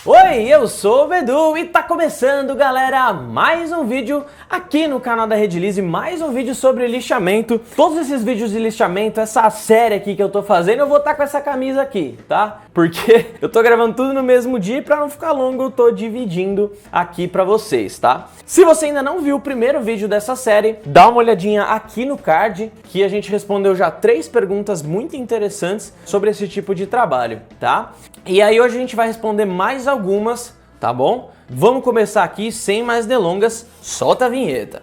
Oi, eu sou o Bedu e tá começando, galera, mais um vídeo aqui no canal da Redilize, mais um vídeo sobre lixamento. Todos esses vídeos de lixamento, essa série aqui que eu tô fazendo, eu vou estar com essa camisa aqui, tá? Porque eu tô gravando tudo no mesmo dia e pra não ficar longo eu tô dividindo aqui pra vocês, tá? Se você ainda não viu o primeiro vídeo dessa série, dá uma olhadinha aqui no card, que a gente respondeu já 3 perguntas muito interessantes sobre esse tipo de trabalho, tá? E aí hoje a gente vai responder mais algumas, tá bom? Vamos começar aqui sem mais delongas, solta a vinheta.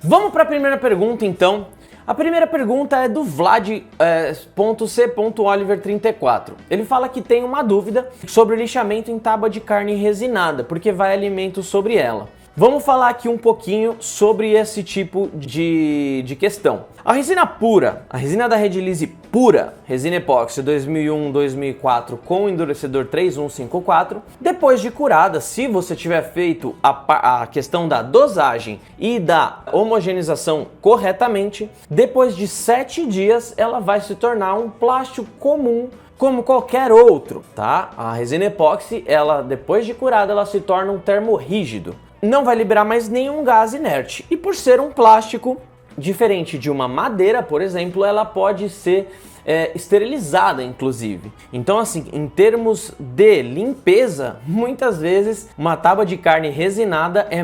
Vamos para a primeira pergunta então. A primeira pergunta é do Vlad.C.Oliver34. Ele fala que tem uma dúvida sobre lixamento em tábua de carne resinada, porque vai alimento sobre ela. Vamos falar aqui um pouquinho sobre esse tipo de questão. A resina pura, a resina da Redilize pura, resina epóxi 2001-2004 com endurecedor 3154, depois de curada, se você tiver feito a questão da dosagem e da homogeneização corretamente, depois de 7 dias ela vai se tornar um plástico comum como qualquer outro, tá? A resina epóxi, ela depois de curada, ela se torna um termo rígido. Não vai liberar mais nenhum gás inerte. E por ser um plástico, diferente de uma madeira, por exemplo, ela pode ser esterilizada, inclusive. Então, assim, em termos de limpeza, muitas vezes uma tábua de carne resinada é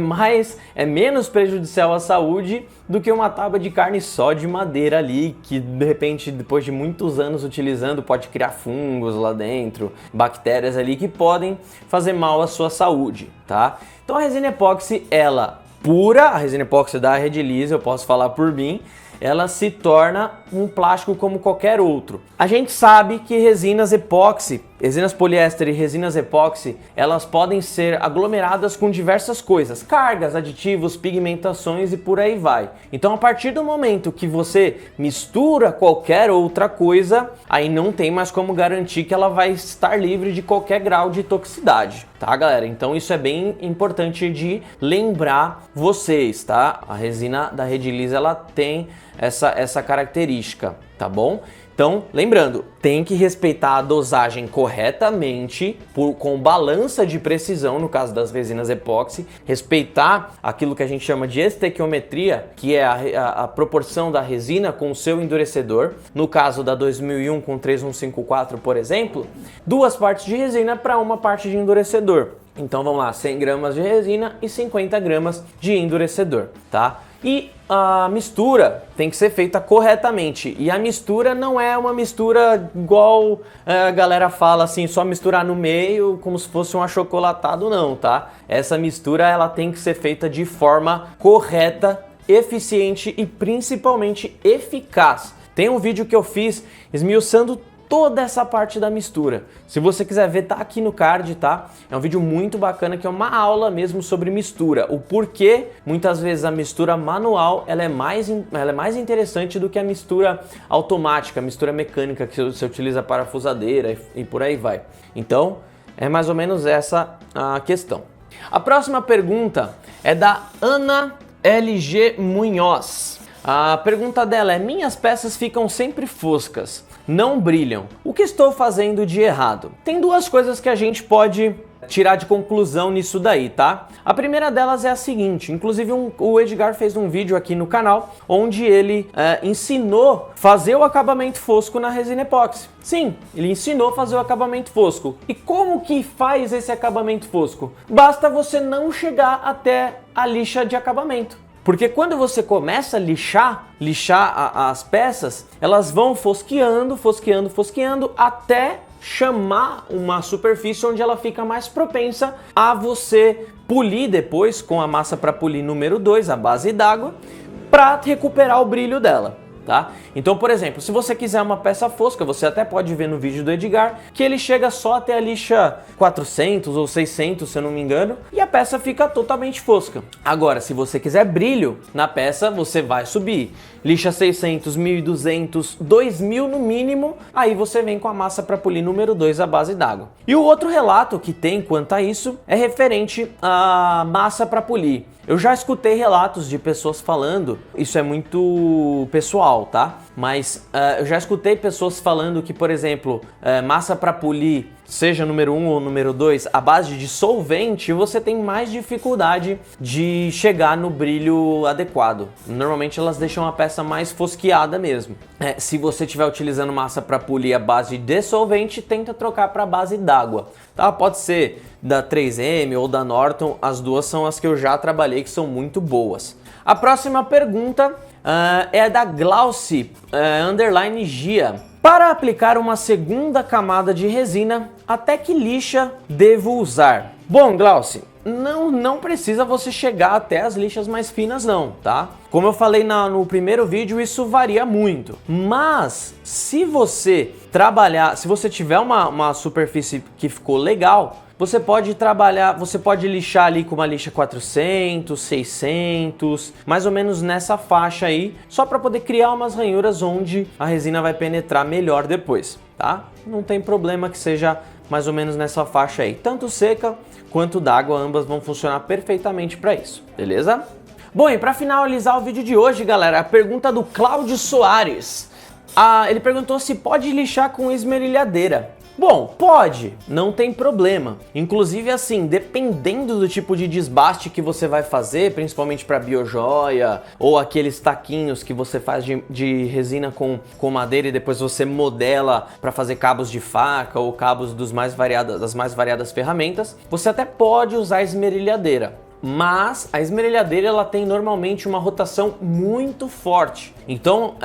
menos prejudicial à saúde do que uma tábua de carne só de madeira ali, que de repente, depois de muitos anos utilizando, pode criar fungos lá dentro, bactérias ali que podem fazer mal à sua saúde, tá? Então a resina epóxi, ela pura, a resina epóxi da Redilize, eu posso falar por mim, ela se torna um plástico como qualquer outro. A gente sabe que resinas epóxi, resinas poliéster e resinas epóxi, elas podem ser aglomeradas com diversas coisas, cargas, aditivos, pigmentações e por aí vai. Então a partir do momento que você mistura qualquer outra coisa, aí não tem mais como garantir que ela vai estar livre de qualquer grau de toxicidade, tá, galera? Então isso é bem importante de lembrar vocês, tá? A resina da Redilize, ela tem essa característica, tá bom? Então, lembrando, tem que respeitar a dosagem corretamente, com balança de precisão, no caso das resinas epóxi, respeitar aquilo que a gente chama de estequiometria, que é a proporção da resina com o seu endurecedor. No caso da 2001 com 3154, por exemplo, 2 partes de resina para 1 parte de endurecedor. Então vamos lá, 100 gramas de resina e 50 gramas de endurecedor, tá? E a mistura tem que ser feita corretamente. E a mistura não é uma mistura igual a galera fala assim, só misturar no meio como se fosse um achocolatado, não, tá? Essa mistura ela tem que ser feita de forma correta, eficiente e principalmente eficaz. Tem um vídeo que eu fiz esmiuçando toda essa parte da mistura. Se você quiser ver, tá aqui no card, tá? É um vídeo muito bacana, que é uma aula mesmo sobre mistura. O porquê, muitas vezes, a mistura manual, ela é mais interessante do que a mistura automática, a mistura mecânica, que você utiliza parafusadeira e por aí vai. Então, é mais ou menos essa a questão. A próxima pergunta é da Ana LG Munhoz. A pergunta dela é: minhas peças ficam sempre foscas, não brilham. O que estou fazendo de errado? Tem 2 coisas que a gente pode tirar de conclusão nisso daí, tá? A primeira delas é a seguinte, inclusive o Edgar fez um vídeo aqui no canal onde ele ensinou fazer o acabamento fosco na resina epóxi. Sim, ele ensinou a fazer o acabamento fosco. E como que faz esse acabamento fosco? Basta você não chegar até a lixa de acabamento. Porque quando você começa a lixar as peças, elas vão fosqueando até chamar uma superfície onde ela fica mais propensa a você polir depois com a massa para polir número 2, a base d'água, para recuperar o brilho dela. Tá? Então, por exemplo, se você quiser uma peça fosca, você até pode ver no vídeo do Edgar que ele chega só até a lixa 400 ou 600, se eu não me engano, e a peça fica totalmente fosca. Agora, se você quiser brilho na peça, você vai subir lixa 600, 1200, 2000 no mínimo, aí você vem com a massa para polir número 2, a base d'água. E o outro relato que tem quanto a isso é referente à massa para polir. Eu já escutei relatos de pessoas falando, isso é muito pessoal, tá? Mas eu já escutei pessoas falando que, por exemplo, massa para polir, seja número 1 ou número 2, à base de solvente, você tem mais dificuldade de chegar no brilho adequado. Normalmente elas deixam a peça mais fosqueada mesmo. Se você estiver utilizando massa para polir à base de solvente, tenta trocar para base d'água, tá? Pode ser da 3M ou da Norton, as duas são as que eu já trabalhei que são muito boas. A próxima pergunta é da Glauci underline Gia. Para aplicar uma segunda camada de resina, até que lixa devo usar? Bom, Glauci, não precisa você chegar até as lixas mais finas não, tá? Como eu falei no primeiro vídeo, isso varia muito. Mas se você trabalhar, se você tiver uma superfície que ficou legal, você pode trabalhar, você pode lixar ali com uma lixa 400, 600, mais ou menos nessa faixa aí, só para poder criar umas ranhuras onde a resina vai penetrar melhor depois, tá? Não tem problema que seja mais ou menos nessa faixa aí, tanto seca quanto d'água, ambas vão funcionar perfeitamente para isso, beleza? Bom, e para finalizar o vídeo de hoje, galera, a pergunta do Cláudio Soares. Ele perguntou se pode lixar com esmerilhadeira. Bom, pode, não tem problema. Inclusive assim, dependendo do tipo de desbaste que você vai fazer, principalmente para biojoia ou aqueles taquinhos que você faz de resina com madeira e depois você modela para fazer cabos de faca ou cabos das mais variadas ferramentas, você até pode usar esmerilhadeira. Mas a esmerilhadeira ela tem normalmente uma rotação muito forte, então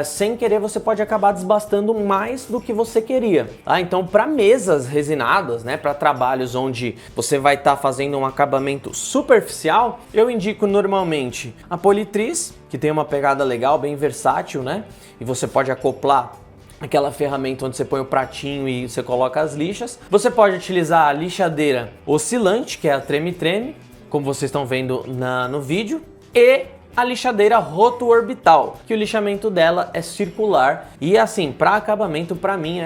sem querer você pode acabar desbastando mais do que você queria, tá? Então para mesas resinadas, né, para trabalhos onde você vai estar fazendo um acabamento superficial, eu indico normalmente a Politriz, que tem uma pegada legal, bem versátil, né, e você pode acoplar aquela ferramenta onde você põe o pratinho e você coloca as lixas. Você pode utilizar a lixadeira oscilante, que é a treme-treme, como vocês estão vendo no vídeo, e a lixadeira roto-orbital, que o lixamento dela é circular e assim, para acabamento, para mim,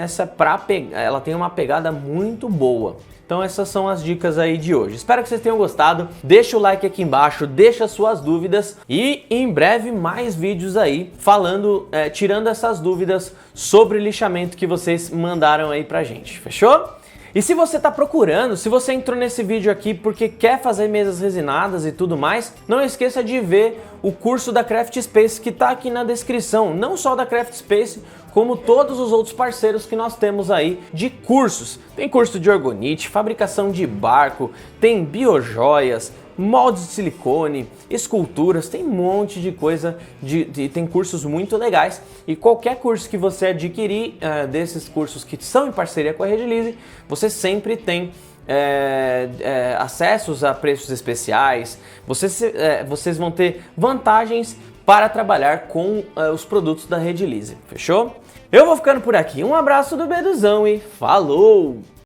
ela tem uma pegada muito boa. Então essas são as dicas aí de hoje. Espero que vocês tenham gostado. Deixa o like aqui embaixo, deixa suas dúvidas e em breve mais vídeos aí falando, tirando essas dúvidas sobre lixamento que vocês mandaram aí pra gente. Fechou? E se você está procurando, se você entrou nesse vídeo aqui porque quer fazer mesas resinadas e tudo mais, não esqueça de ver o curso da Craft Space que está aqui na descrição, não só da Craft Space, como todos os outros parceiros que nós temos aí de cursos. Tem curso de orgonite, fabricação de barco, tem biojoias, moldes de silicone, esculturas, tem um monte de coisa, tem cursos muito legais e qualquer curso que você adquirir desses cursos que são em parceria com a Redilize, você sempre tem acessos a preços especiais, vocês vão ter vantagens para trabalhar com os produtos da Redilize, fechou? Eu vou ficando por aqui, um abraço do Beduzão e falou!